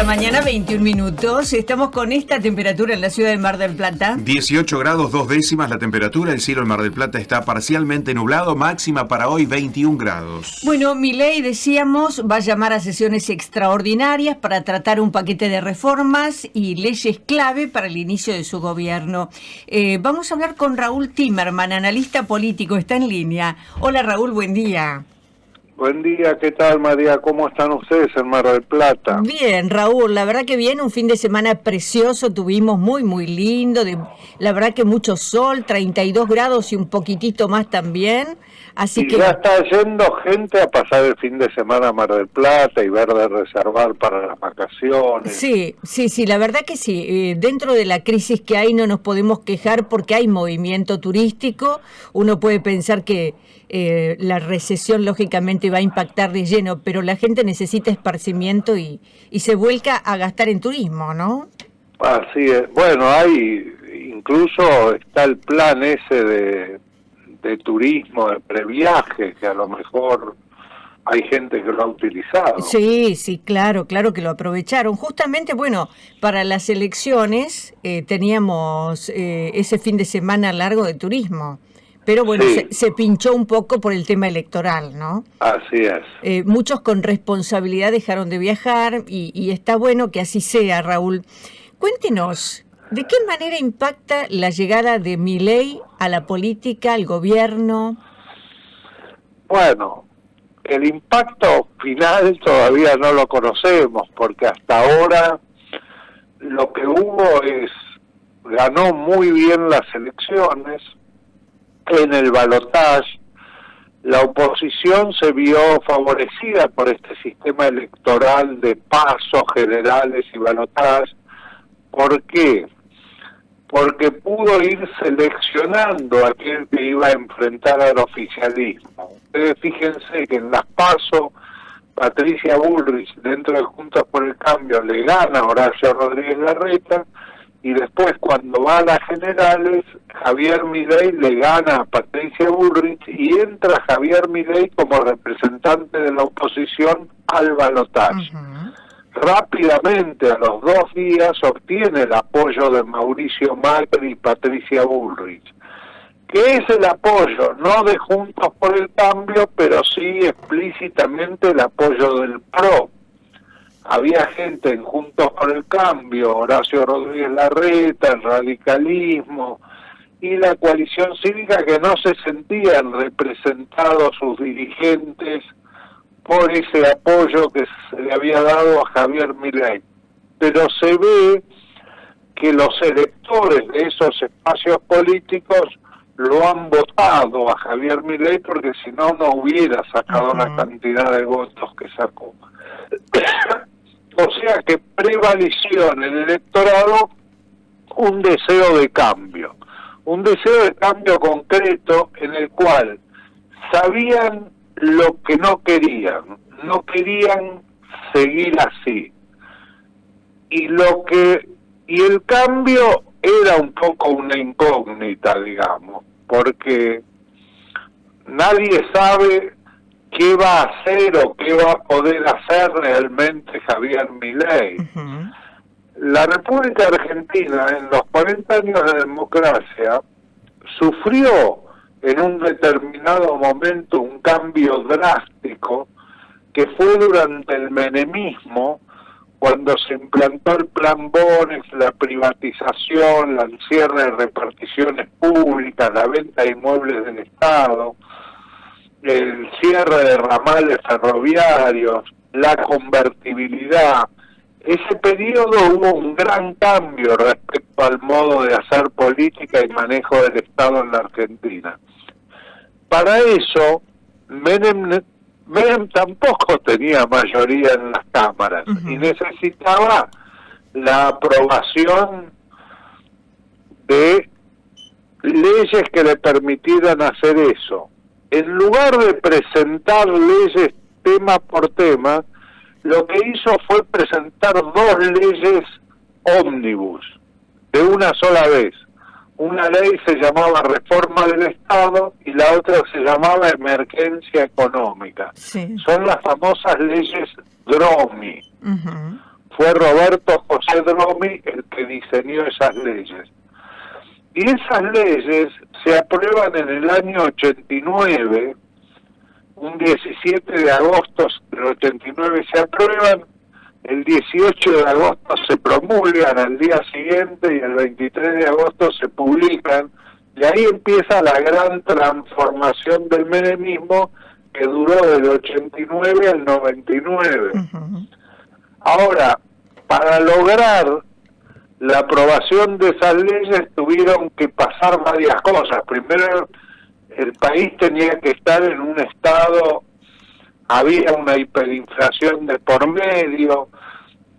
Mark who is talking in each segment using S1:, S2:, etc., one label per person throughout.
S1: mañana, 21 minutos. Estamos con esta temperatura en la ciudad de Mar del Plata.
S2: 18 grados 2 décimas la temperatura. El cielo en Mar del Plata está parcialmente nublado. Máxima para hoy 21 grados.
S1: Bueno, Milei, decíamos, va a llamar a sesiones extraordinarias para tratar un paquete de reformas y leyes clave para el inicio de su gobierno. Vamos a hablar con Raúl Timerman, analista político. Está en línea. Hola, Raúl, buen día.
S3: Buen día, ¿qué tal, María? ¿Cómo están ustedes en Mar del Plata?
S1: Bien, Raúl, la verdad que bien, un fin de semana precioso, tuvimos muy lindo, la verdad que mucho sol, 32 grados y un poquitito más también, así que...
S3: Ya está yendo gente a pasar el fin de semana a Mar del Plata y ver de reservar para las vacaciones.
S1: Sí, la verdad que sí, dentro de la crisis que hay no nos podemos quejar porque hay movimiento turístico, uno puede pensar que la recesión lógicamente va a impactar de lleno, pero la gente necesita esparcimiento y se vuelca a gastar en turismo, ¿no?
S3: Así es. Bueno, incluso está el plan ese de turismo, de previaje, que a lo mejor hay gente que lo ha utilizado.
S1: Sí, claro que lo aprovecharon. Justamente, bueno, para las elecciones teníamos ese fin de semana largo de turismo. Pero bueno,
S3: sí.
S1: se pinchó un poco por el tema electoral, ¿no?
S3: Así es.
S1: Muchos con responsabilidad dejaron de viajar y está bueno que así sea, Raúl. Cuéntenos, ¿de qué manera impacta la llegada de Milei a la política, al gobierno?
S3: Bueno, el impacto final todavía no lo conocemos, porque hasta ahora lo que hubo ganó muy bien las elecciones. En el balotaje, la oposición se vio favorecida por este sistema electoral de pasos generales y balotaje. ¿Por qué? Porque pudo ir seleccionando a aquel que iba a enfrentar al oficialismo. Ustedes fíjense que en las PASO, Patricia Bullrich, dentro de Juntos por el Cambio, le gana a Horacio Rodríguez Larreta, y después cuando va a las generales, Javier Milei le gana a Patricia Bullrich y entra Javier Milei como representante de la oposición al balotaje. Rápidamente, a los 2 días, obtiene el apoyo de Mauricio Macri y Patricia Bullrich, que es el apoyo no de Juntos por el Cambio, pero sí explícitamente el apoyo del PRO. Había gente en Juntos por el Cambio, Horacio Rodríguez Larreta, el radicalismo y la coalición cívica, que no se sentían representados sus dirigentes por ese apoyo que se le había dado a Javier Milei. Pero se ve que los electores de esos espacios políticos lo han votado a Javier Milei, porque si no, no hubiera sacado la cantidad de votos que sacó. O sea que prevaleció en el electorado un deseo de cambio concreto en el cual sabían lo que no querían seguir así. Y el cambio era un poco una incógnita, digamos, porque nadie sabe qué va a hacer o qué va a poder hacer realmente Javier Milei. La República Argentina, en los 40 años de democracia, sufrió en un determinado momento un cambio drástico, que fue durante el menemismo, cuando se implantó el plan Bonex, la privatización, el cierre de reparticiones públicas, la venta de inmuebles del Estado, el cierre de ramales ferroviarios, la convertibilidad. Ese periodo hubo un gran cambio respecto al modo de hacer política y manejo del Estado en la Argentina. Para eso, Menem tampoco tenía mayoría en las cámaras y necesitaba la aprobación de leyes que le permitieran hacer eso. En lugar de presentar leyes tema por tema, lo que hizo fue presentar 2 leyes ómnibus de una sola vez. Una ley se llamaba Reforma del Estado y la otra se llamaba Emergencia Económica.
S1: Sí.
S3: Son las famosas leyes DROMI. fue Roberto José Dromi el que diseñó esas leyes. Y esas leyes se aprueban en el año 89, un 17 de agosto del 89 se aprueban, el 18 de agosto se promulgan al día siguiente y el 23 de agosto se publican, y ahí empieza la gran transformación del menemismo que duró del 89 al 99.
S1: Ujú.
S3: Ahora, para lograr la aprobación de esas leyes tuvieron que pasar varias cosas. Primero, el país tenía que estar en un estado, había una hiperinflación de por medio,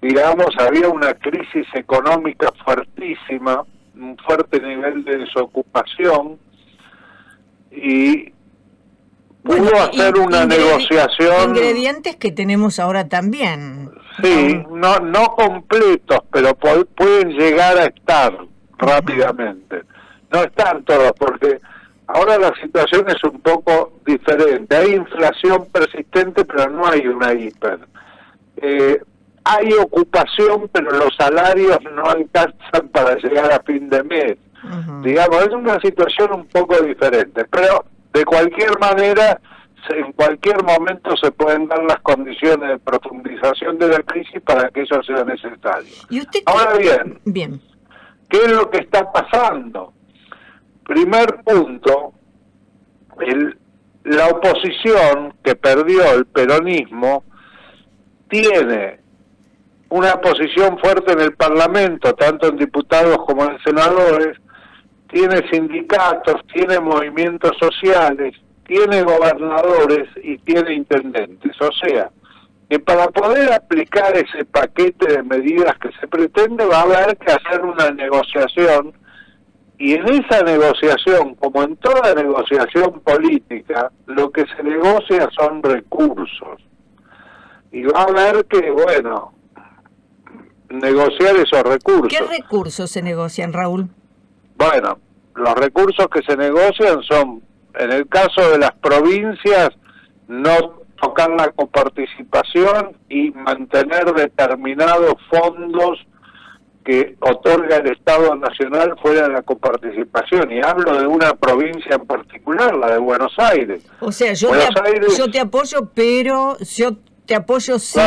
S3: digamos, había una crisis económica fuertísima, un fuerte nivel de desocupación, y pudo hacer una negociación.
S1: Ingredientes que tenemos ahora también.
S3: Sí, no completos, pero pueden llegar a estar rápidamente. No están todos, porque ahora la situación es un poco diferente. Hay inflación persistente, pero no hay una hiper. Hay ocupación, pero los salarios no alcanzan para llegar a fin de mes. Digamos, es una situación un poco diferente, pero de cualquier manera, en cualquier momento se pueden dar las condiciones de profundización de la crisis para que eso sea necesario.
S1: ¿Y usted
S3: Ahora
S1: bien,
S3: ¿qué es lo que está pasando? Primer punto, la oposición que perdió el peronismo tiene una posición fuerte en el Parlamento, tanto en diputados como en senadores, tiene sindicatos, tiene movimientos sociales, tiene gobernadores y tiene intendentes. O sea, que para poder aplicar ese paquete de medidas que se pretende va a haber que hacer una negociación, y en esa negociación, como en toda negociación política, lo que se negocia son recursos. Y va a haber que, bueno, negociar esos recursos.
S1: ¿qué recursos se negocian, Raúl?
S3: Bueno, los recursos que se negocian son, en el caso de las provincias, no tocar la coparticipación y mantener determinados fondos que otorga el Estado Nacional fuera de la coparticipación. Y hablo de una provincia en particular, la de Buenos Aires.
S1: O sea, yo te apoyo, pero yo te apoyo sí.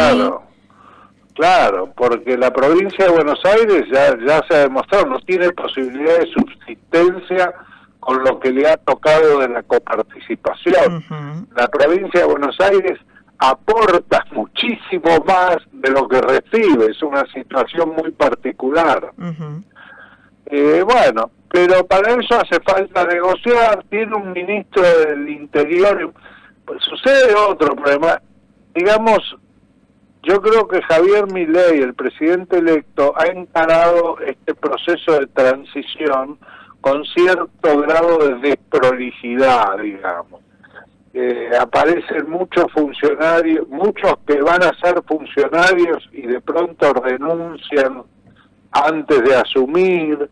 S3: Claro, porque la provincia de Buenos Aires ya se ha demostrado, no tiene posibilidad de subsistencia con lo que le ha tocado de la coparticipación. La provincia de Buenos Aires aporta muchísimo más de lo que recibe, es una situación muy particular. Bueno, pero para eso hace falta negociar, tiene un ministro del Interior, pues sucede otro problema, digamos. Yo creo que Javier Milei, el presidente electo, ha encarado este proceso de transición con cierto grado de desprolijidad, digamos. Aparecen muchos funcionarios, muchos que van a ser funcionarios y de pronto renuncian antes de asumir.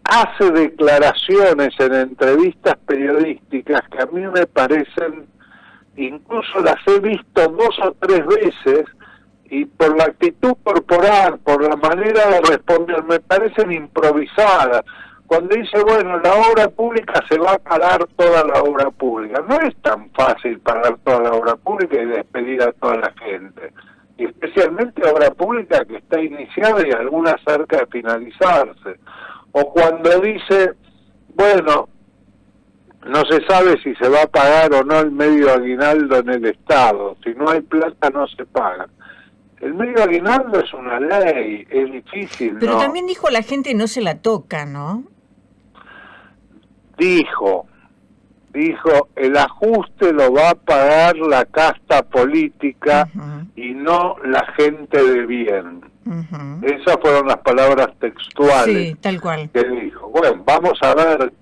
S3: Hace declaraciones en entrevistas periodísticas que a mí me parecen, incluso las he visto 2 o 3 veces, y por la actitud corporal, por la manera de responder, me parecen improvisadas. Cuando dice, bueno, la obra pública se va a parar toda la obra pública. No es tan fácil parar toda la obra pública y despedir a toda la gente. Y especialmente obra pública que está iniciada y alguna cerca de finalizarse. O cuando dice, bueno, no se sabe si se va a pagar o no el medio aguinaldo en el Estado. Si no hay plata, no se paga. El medio aguinaldo es una ley, es difícil,
S1: pero
S3: ¿no?
S1: También dijo la gente no se la toca, ¿no?
S3: Dijo, el ajuste lo va a pagar la casta política y no la gente de bien. Esas fueron las palabras textuales
S1: sí, tal cual.
S3: que dijo. Bueno, vamos a ver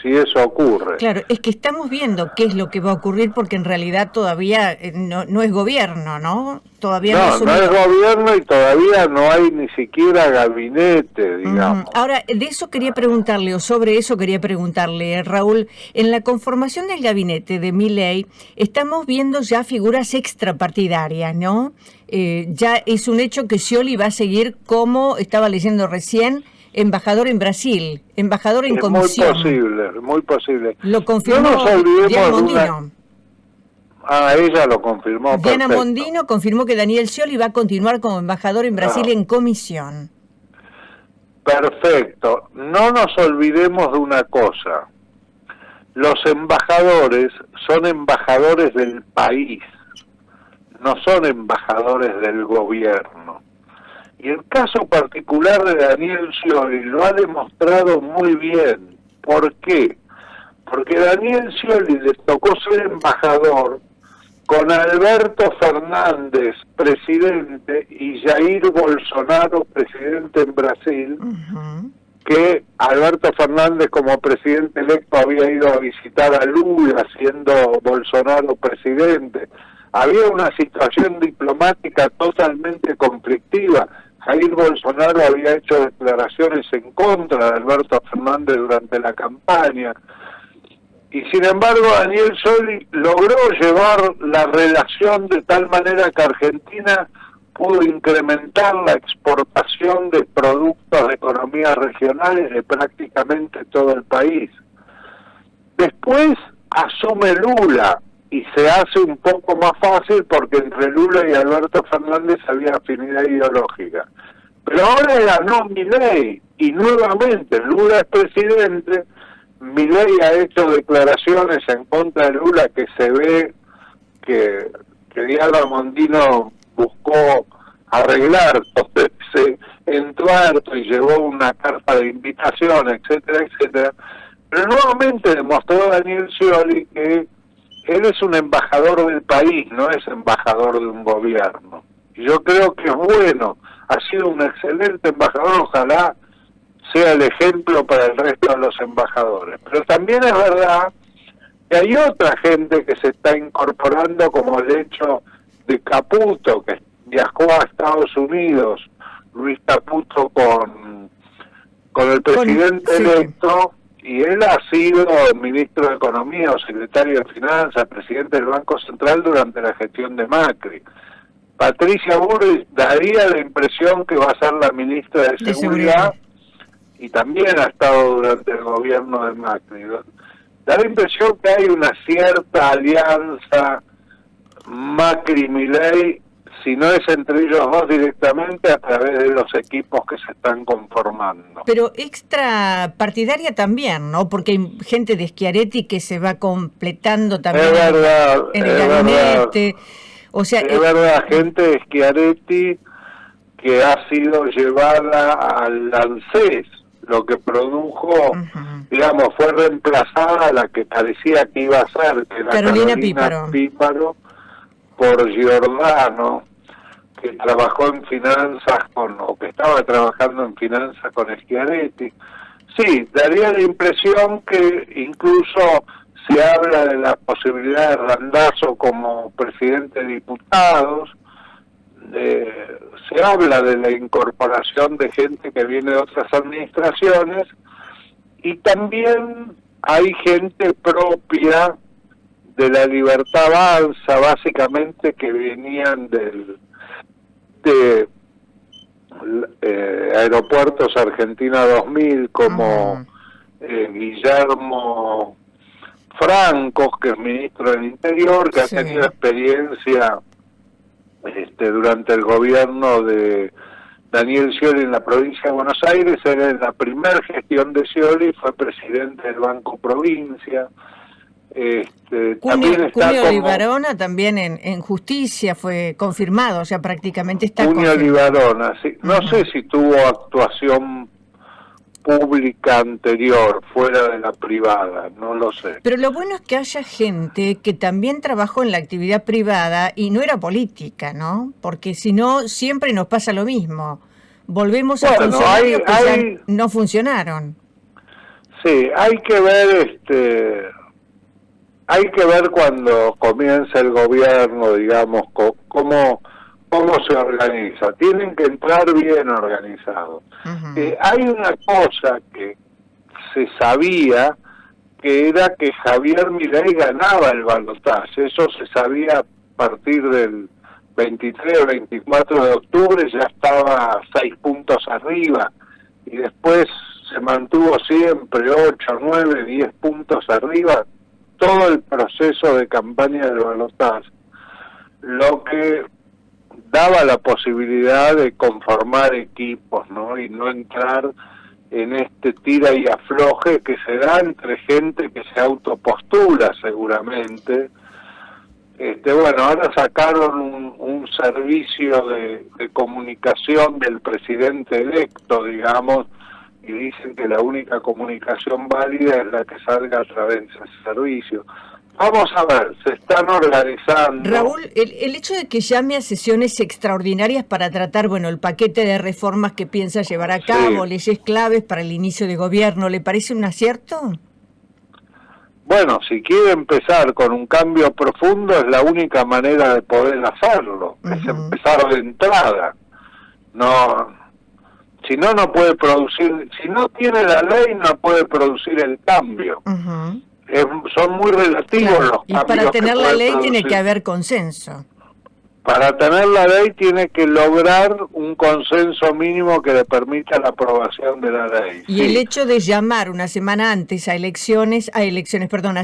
S3: si eso ocurre.
S1: Claro, es que estamos viendo qué es lo que va a ocurrir porque en realidad todavía no es gobierno, ¿no? Todavía
S3: no es gobierno y todavía no hay ni siquiera gabinete, digamos.
S1: Ahora, de eso quería preguntarle, o sobre eso quería preguntarle, Raúl, en la conformación del gabinete de Milei estamos viendo ya figuras extrapartidarias, ¿no? Ya es un hecho que Scioli va a seguir, como estaba leyendo recién, embajador en Brasil, embajador en comisión.
S3: Muy posible.
S1: Lo confirmó Diana Mondino.
S3: Ella lo confirmó.
S1: Diana Mondino confirmó que Daniel Scioli va a continuar como embajador en Brasil en comisión.
S3: Perfecto. No nos olvidemos de una cosa. Los embajadores son embajadores del país, no son embajadores del gobierno. Y el caso particular de Daniel Scioli lo ha demostrado muy bien. ¿Por qué? Porque Daniel Scioli le tocó ser embajador con Alberto Fernández, presidente, y Jair Bolsonaro, presidente en Brasil, que Alberto Fernández como presidente electo había ido a visitar a Lula siendo Bolsonaro presidente. Había una situación diplomática totalmente conflictiva. Jair Bolsonaro había hecho declaraciones en contra de Alberto Fernández durante la campaña. Y sin embargo Daniel Scioli logró llevar la relación de tal manera que Argentina pudo incrementar la exportación de productos de economías regionales de prácticamente todo el país. Después asume Lula y se hace un poco más fácil porque entre Lula y Alberto Fernández había afinidad ideológica. Pero ahora ganó Milei y nuevamente Lula es presidente. Milei ha hecho declaraciones en contra de Lula que se ve que Diana Mondino buscó arreglar todo ese entuerto y llevó una carta de invitación, etcétera, etcétera. Pero nuevamente demostró Daniel Scioli que él es un embajador del país, no es embajador de un gobierno. Y yo creo que es bueno, ha sido un excelente embajador, ojalá sea el ejemplo para el resto de los embajadores. Pero también es verdad que hay otra gente que se está incorporando, como el hecho de Caputo, que viajó a Estados Unidos, Luis Caputo con el presidente electo, y él ha sido ministro de Economía o secretario de Finanzas, presidente del Banco Central durante la gestión de Macri. Patricia Bullrich daría la impresión que va a ser la ministra de Seguridad. Y también ha estado durante el gobierno de Macri. Da la impresión que hay una cierta alianza Macri-Milei, si no es entre ellos dos directamente, a través de los equipos que se están conformando.
S1: Pero extrapartidaria también, ¿no? Porque hay gente de Schiaretti que se va completando también en el gabinete. O sea,
S3: es verdad, gente de Schiaretti que ha sido llevada al ANSES, lo que produjo, digamos, fue reemplazada a la que parecía que iba a ser, que era Carolina Píparo, por Giordano, que trabajó en finanzas o que estaba trabajando en finanzas con Schiaretti. Sí, daría la impresión que incluso se habla de la posibilidad de Randazzo como presidente de diputados, se habla de la incorporación de gente que viene de otras administraciones, y también hay gente propia de la Libertad Avanza, básicamente, que venían de Aeropuertos Argentina 2000, como Guillermo Francos, que es ministro del Interior, que ha tenido experiencia durante el gobierno de Daniel Scioli en la provincia de Buenos Aires. Era en la primera gestión de Scioli, fue presidente del Banco Provincia.
S1: También está Cunio Libarona también en justicia fue confirmado, o sea, prácticamente está
S3: Cunio Libarona, sí. No sé si tuvo actuación pública anterior, fuera de la privada, no lo sé.
S1: Pero lo bueno es que haya gente que también trabajó en la actividad privada y no era política, ¿no? Porque si no, siempre nos pasa lo mismo. Volvemos a funcionarios que ya no funcionaron.
S3: Sí, hay que ver cuando comienza el gobierno, digamos, cómo se organiza. Tienen que entrar bien organizados. Hay una cosa que se sabía, que era que Javier Milei ganaba el balotaje. Eso se sabía a partir del 23 o 24 de octubre, ya estaba 6 puntos arriba, y después se mantuvo siempre 8, 9, 10 puntos arriba, todo el proceso de campaña del balotaje, lo que daba la posibilidad de conformar equipos, ¿no? Y no entrar en este tira y afloje que se da entre gente que se autopostula seguramente. Bueno, ahora sacaron un servicio de comunicación del presidente electo, digamos, y dicen que la única comunicación válida es la que salga a través de ese servicio. Vamos a ver, se están organizando.
S1: Raúl, el hecho de que llame a sesiones extraordinarias para tratar, el paquete de reformas que piensa llevar a cabo, leyes claves para el inicio de gobierno, ¿le parece un acierto?
S3: Bueno, si quiere empezar con un cambio profundo, es la única manera de poder hacerlo, es empezar de entrada. Si no puede producir, si no tiene la ley, no puede producir el cambio. Son muy relativos los cambios.
S1: Y para tener la ley
S3: producir.
S1: Tiene que haber consenso.
S3: Para tener la ley tiene que lograr un consenso mínimo que le permita la aprobación de la ley.
S1: Y el hecho de llamar una semana antes a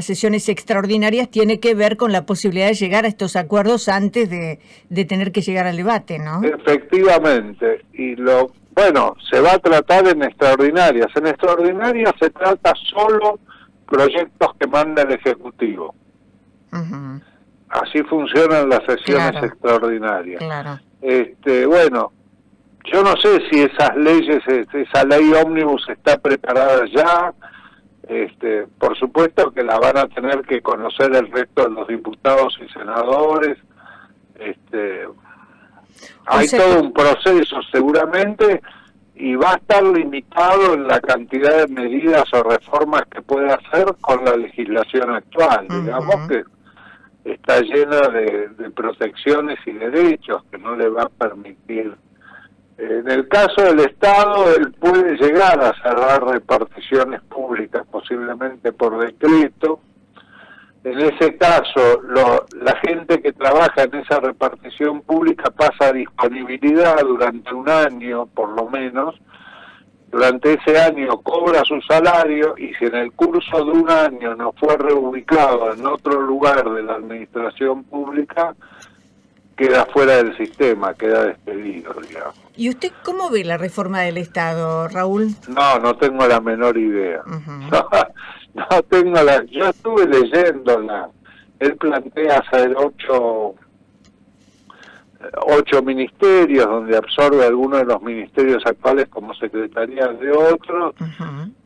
S1: sesiones extraordinarias tiene que ver con la posibilidad de llegar a estos acuerdos antes de tener que llegar al debate, ¿no?
S3: Efectivamente. Y se va a tratar en extraordinarias. En extraordinarias se trata solo proyectos que manda el Ejecutivo. Así funcionan las sesiones extraordinarias.
S1: Claro.
S3: Yo no sé si esas leyes, esa ley ómnibus está preparada ya. Por supuesto que la van a tener que conocer el resto de los diputados y senadores. Hay todo un proceso seguramente, y va a estar limitado en la cantidad de medidas o reformas que puede hacer con la legislación actual. Digamos que está llena de protecciones y derechos que no le va a permitir. En el caso del Estado, él puede llegar a cerrar reparticiones públicas, posiblemente por decreto. En ese caso, la gente que trabaja en esa repartición pública pasa a disponibilidad durante un año, por lo menos. Durante ese año cobra su salario, y si en el curso de un año no fue reubicado en otro lugar de la administración pública, queda fuera del sistema, queda despedido, digamos.
S1: ¿Y usted cómo ve la reforma del Estado, Raúl?
S3: No tengo la menor idea. No tengo yo estuve leyéndola. Él plantea hacer 8 ministerios, donde absorbe algunos de los ministerios actuales como secretarías de otros.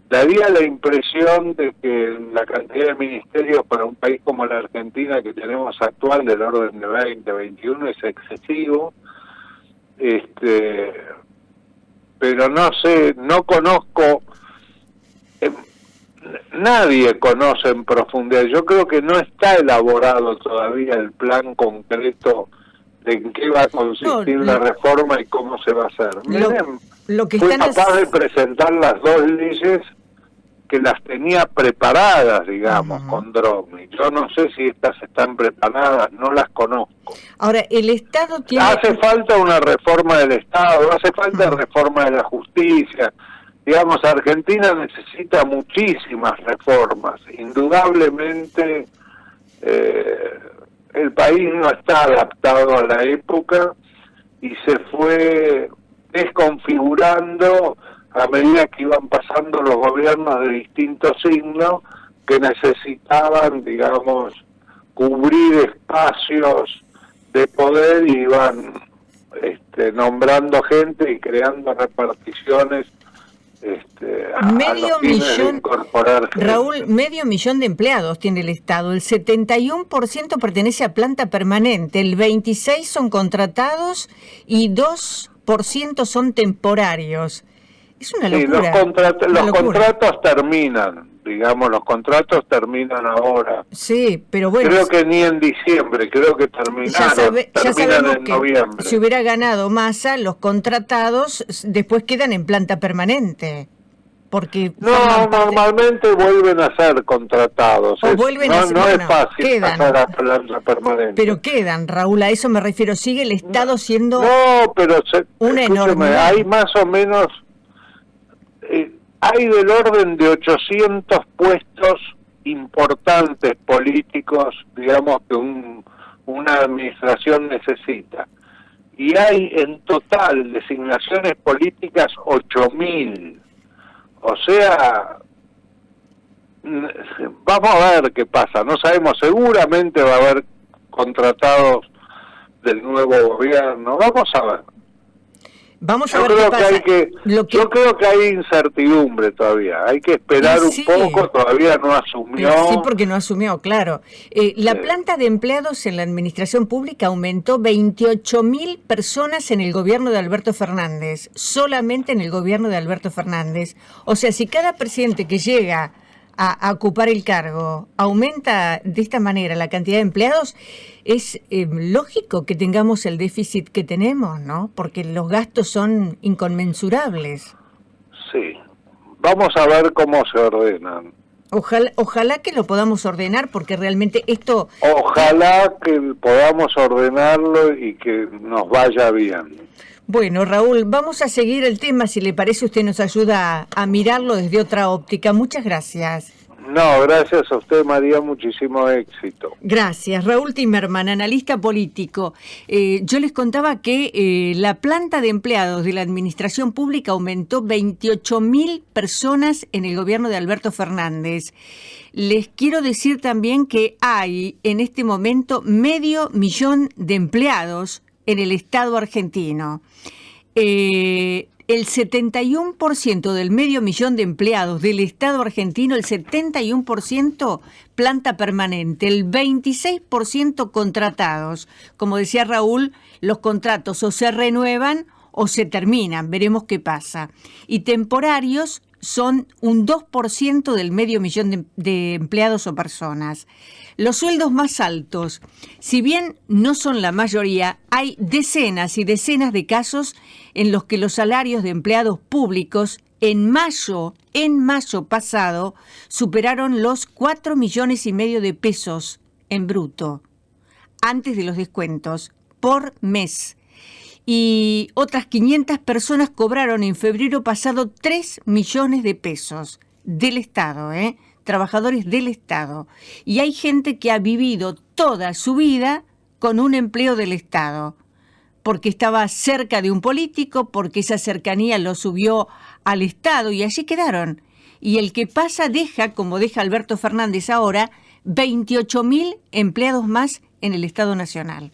S3: Daría la impresión de que la cantidad de ministerios para un país como la Argentina que tenemos actual, del orden de 20, 21, es excesivo. Pero no sé, no conozco, nadie conoce en profundidad. Yo creo que no está elaborado todavía el plan concreto de en qué va a consistir la reforma y cómo se va a hacer.
S1: Lo que
S3: fue capaz de presentar las 2 leyes que las tenía preparadas, digamos, con Dromi. Yo no sé si estas están preparadas, no las conozco.
S1: Ahora, el Estado tiene...
S3: Hace falta una reforma del Estado, hace falta reforma de la justicia. Digamos, Argentina necesita muchísimas reformas. Indudablemente, el país no está adaptado a la época y se fue desconfigurando a medida que iban pasando los gobiernos de distintos signos que necesitaban, digamos, cubrir espacios de poder, y iban nombrando gente y creando reparticiones
S1: medio millón,
S3: gente.
S1: Raúl, 500.000 de empleados tiene el Estado, el 71% pertenece a planta permanente, el 26% son contratados y 2% son temporarios. Es una
S3: Sí,
S1: locura.
S3: los contratos terminan, digamos, los contratos terminan ahora.
S1: Sí, pero bueno.
S3: Creo que ni en diciembre, creo que terminaron,
S1: ya sabemos
S3: en
S1: que
S3: noviembre.
S1: si hubiera ganado Massa, los contratados después quedan en planta permanente. Porque
S3: normalmente vuelven a ser contratados.
S1: No
S3: es fácil pasar a planta permanente.
S1: Pero quedan, Raúl, a eso me refiero. Sigue el Estado siendo
S3: pero
S1: una enormidad.
S3: Hay más o menos, hay del orden de 800 puestos importantes políticos, digamos, que una administración necesita. Y hay en total designaciones políticas 8.000. O sea, vamos a ver qué pasa, no sabemos, seguramente va a haber contratados del nuevo gobierno, vamos a ver.
S1: Yo
S3: creo que hay incertidumbre todavía, hay que esperar un poco, todavía no asumió.
S1: Sí, porque no asumió, claro. La planta de empleados en la administración pública aumentó 28.000 personas en el gobierno de Alberto Fernández, solamente en el gobierno de Alberto Fernández. O sea, si cada presidente que llega a ocupar el cargo aumenta de esta manera la cantidad de empleados, es lógico que tengamos el déficit que tenemos, ¿no? Porque los gastos son inconmensurables.
S3: Sí, vamos a ver cómo se ordenan.
S1: Ojalá que lo podamos ordenar, porque realmente esto...
S3: Ojalá que podamos ordenarlo y que nos vaya bien.
S1: Bueno, Raúl, vamos a seguir el tema. Si le parece, usted nos ayuda a mirarlo desde otra óptica. Muchas gracias.
S3: No, gracias a usted, María, muchísimo éxito.
S1: Gracias. Raúl Timerman, analista político. Yo les contaba que la planta de empleados de la administración pública aumentó 28.000 personas en el gobierno de Alberto Fernández. Les quiero decir también que hay en este momento 500.000 de empleados en el Estado argentino. El 71% del 500.000 de empleados del Estado argentino, el 71% planta permanente, el 26% contratados. Como decía Raúl, los contratos o se renuevan o se terminan, veremos qué pasa. Y temporarios son un 2% del 500.000 de empleados o personas. Los sueldos más altos, si bien no son la mayoría, hay decenas y decenas de casos en los que los salarios de empleados públicos en mayo pasado superaron los 4,5 millones de pesos en bruto, antes de los descuentos, por mes. Y otras 500 personas cobraron en febrero pasado 3 millones de pesos del Estado, trabajadores del Estado. Y hay gente que ha vivido toda su vida con un empleo del Estado, porque estaba cerca de un político, porque esa cercanía lo subió al Estado y allí quedaron. Y el que pasa deja, como deja Alberto Fernández ahora, 28.000 empleados más en el Estado Nacional.